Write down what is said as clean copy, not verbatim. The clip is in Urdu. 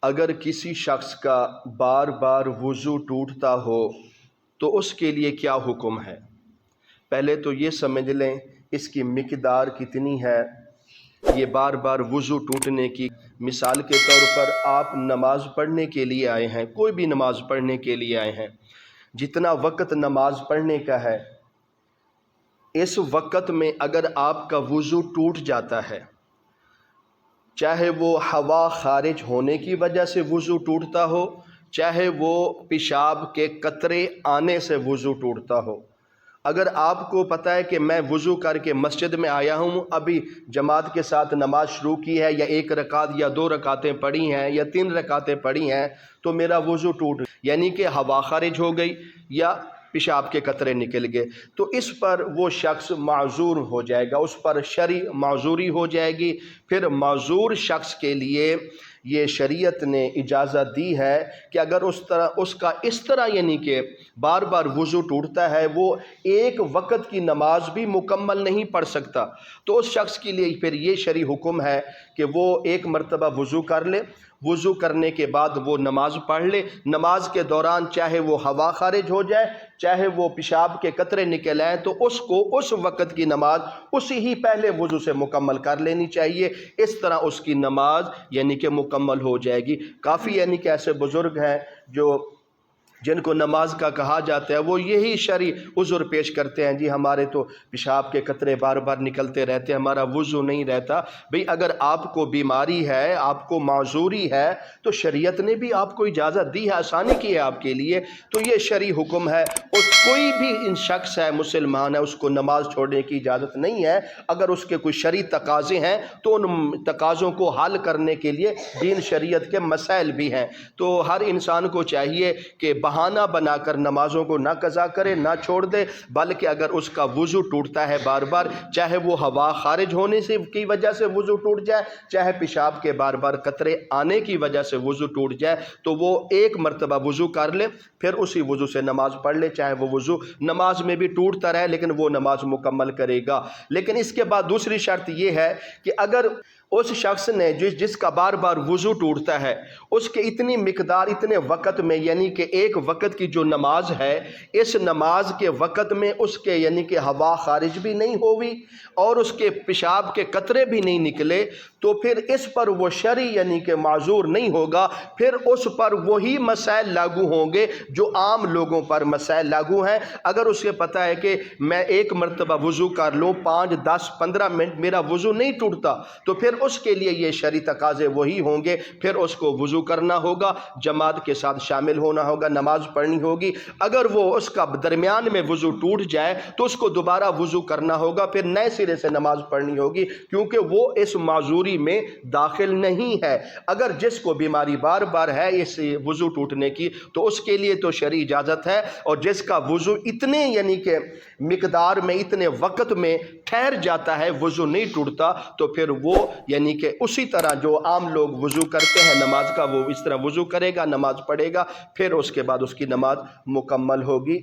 اگر کسی شخص کا بار بار وضو ٹوٹتا ہو تو اس کے لیے کیا حکم ہے؟ پہلے تو یہ سمجھ لیں اس کی مقدار کتنی ہے۔ یہ بار بار وضو ٹوٹنے کی مثال کے طور پر آپ نماز پڑھنے کے لیے آئے ہیں، کوئی بھی نماز پڑھنے کے لیے آئے ہیں، جتنا وقت نماز پڑھنے کا ہے اس وقت میں اگر آپ کا وضو ٹوٹ جاتا ہے، چاہے وہ ہوا خارج ہونے کی وجہ سے وضو ٹوٹتا ہو، چاہے وہ پیشاب کے قطرے آنے سے وضو ٹوٹتا ہو، اگر آپ کو پتہ ہے کہ میں وضو کر کے مسجد میں آیا ہوں، ابھی جماعت کے ساتھ نماز شروع کی ہے، یا 1 رکعت یا 2 رکعتیں پڑھی ہیں یا 3 رکعتیں پڑھی ہیں، تو میرا وضو ٹوٹ، یعنی کہ ہوا خارج ہو گئی یا پیشاب کے قطرے نکل گئے، تو اس پر وہ شخص معذور ہو جائے گا، اس پر شرعی معذوری ہو جائے گی۔ پھر معذور شخص کے لیے یہ شریعت نے اجازت دی ہے کہ اگر اس کا اس طرح یعنی کہ بار بار وضو ٹوٹتا ہے، وہ ایک وقت کی نماز بھی مکمل نہیں پڑھ سکتا، تو اس شخص کے لیے پھر یہ شرعی حکم ہے کہ وہ 1 مرتبہ وضو کر لے، وضو کرنے کے بعد وہ نماز پڑھ لے، نماز کے دوران چاہے وہ ہوا خارج ہو جائے، چاہے وہ پیشاب کے قطرے نکل آئیں، تو اس کو اس وقت کی نماز اسی ہی پہلے وضو سے مکمل کر لینی چاہیے، اس طرح اس کی نماز یعنی کہ مکمل ہو جائے گی۔ کافی یعنی کہ ایسے بزرگ ہیں جن کو نماز کا کہا جاتا ہے، وہ یہی شرعی عذر پیش کرتے ہیں، جی ہمارے تو پیشاب کے قطرے بار بار نکلتے رہتے ہیں، ہمارا وضو نہیں رہتا۔ بھئی اگر آپ کو بیماری ہے، آپ کو معذوری ہے، تو شریعت نے بھی آپ کو اجازت دی ہے، آسانی کی ہے آپ کے لیے، تو یہ شرعی حکم ہے۔ اور کوئی بھی شخص ہے، مسلمان ہے، اس کو نماز چھوڑنے کی اجازت نہیں ہے۔ اگر اس کے کوئی شرعی تقاضے ہیں تو ان تقاضوں کو حل کرنے کے لیے دین شریعت کے مسائل بھی ہیں، تو ہر انسان کو چاہیے کہ بہانہ بنا کر نمازوں کو نہ قضا کرے، نہ چھوڑ دے، بلکہ اگر اس کا وضو ٹوٹتا ہے بار بار، چاہے وہ ہوا خارج ہونے کی وجہ سے وضو ٹوٹ جائے، چاہے پیشاب کے بار بار قطرے آنے کی وجہ سے وضو ٹوٹ جائے، تو وہ 1 مرتبہ وضو کر لے، پھر اسی وضو سے نماز پڑھ لے، چاہے وہ وضو نماز میں بھی ٹوٹتا رہے لیکن وہ نماز مکمل کرے گا۔ لیکن اس کے بعد دوسری شرط یہ ہے کہ اگر اس شخص نے جس کا بار بار وضو ٹوٹتا ہے، اس کے اتنی مقدار اتنے وقت میں، یعنی کہ 1 وقت کی جو نماز ہے، اس نماز کے وقت میں اس کے یعنی کہ ہوا خارج بھی نہیں ہوئی اور اس کے پیشاب کے قطرے بھی نہیں نکلے، تو پھر اس پر وہ شرعی یعنی کہ معذور نہیں ہوگا، پھر اس پر وہی مسائل لاگو ہوں گے جو عام لوگوں پر مسائل لاگو ہیں۔ اگر اسے پتہ ہے کہ میں 1 مرتبہ وضو کر لوں، 5 10 15 منٹ میرا وضو نہیں ٹوٹتا، تو پھر اس کے لیے یہ شرعی تقاضے وہی ہوں گے، پھر اس کو وضو کرنا ہوگا، جماعت کے ساتھ شامل ہونا ہوگا، نماز پڑھنی ہوگی۔ اگر وہ اس کا درمیان میں وضو ٹوٹ جائے تو اس کو دوبارہ وضو کرنا ہوگا، پھر نئے سرے سے نماز پڑھنی ہوگی، کیونکہ وہ اس معذوری میں داخل نہیں ہے۔ اگر جس کو بیماری بار بار ہے اس وضو ٹوٹنے کی، تو اس کے لیے تو شرعی اجازت ہے، اور جس کا وضو اتنے یعنی کہ مقدار میں اتنے وقت میں ٹھہر جاتا ہے، وضو نہیں ٹوٹتا، تو پھر وہ یعنی کہ اسی طرح جو عام لوگ وضو کرتے ہیں نماز کا، وہ اس طرح وضو کرے گا، نماز پڑھے گا، پھر اس کے بعد اس کی نماز مکمل ہوگی۔